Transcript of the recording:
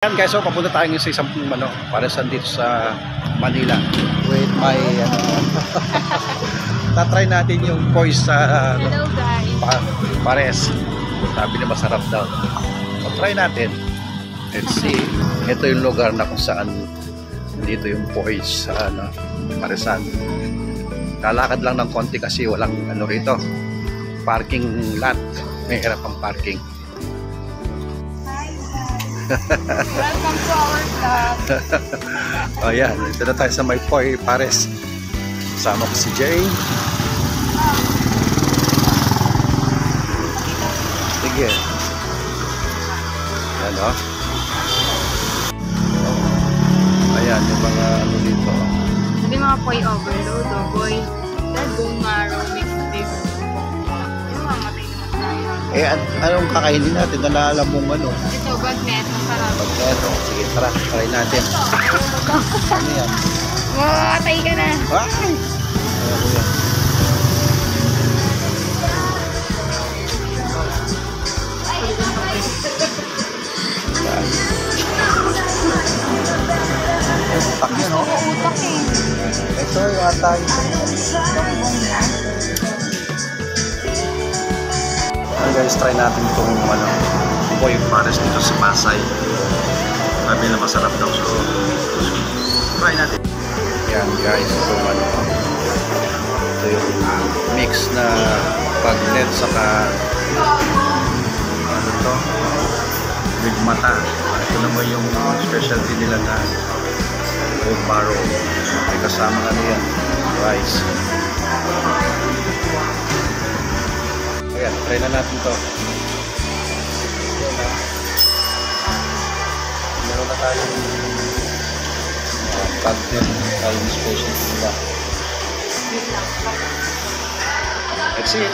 Yan guys, so papunta tayo sa isang para dito sa Manila with my tatry natin yung voice sa Hello guys. Pares. Sabi na masarap daw. So try natin. Let's see. Ito yung lugar na kung saan dito yung voice sa Paresan. Lalakad lang ng konti kasi walang rito. Parking lot. May hirap ang parking. Welcome to our club. Oh yan, ito na tayo sa may Pares. Kasama ko si Jay. Sige. Yan o. Ayan, yung mga dito. Sabi mga poi overload o boy. That bone marrow mixed beef. Yung mamatay naman tayo. Anong kakainin natin? Nalala mong Ito, bagnet. Masarap. Pagkano. Sige, tara, try natin. Ano yan? Matay ka na. Ay! Ano yan? Utak yan, no? Utak eh. Ito yata yung... Guys, try natin itong Boy Pares dito sa Pasay. Sabi na masarap daw, so try natin. Yan guys, itong ito yung mix na bagnet saka to with mata. Ito naman yung specialty nila na bone marrow. May kasama yan, rice. Ayan, try na natin to. Meron na tayong bagnet, tayong specialty nila. Let's see it.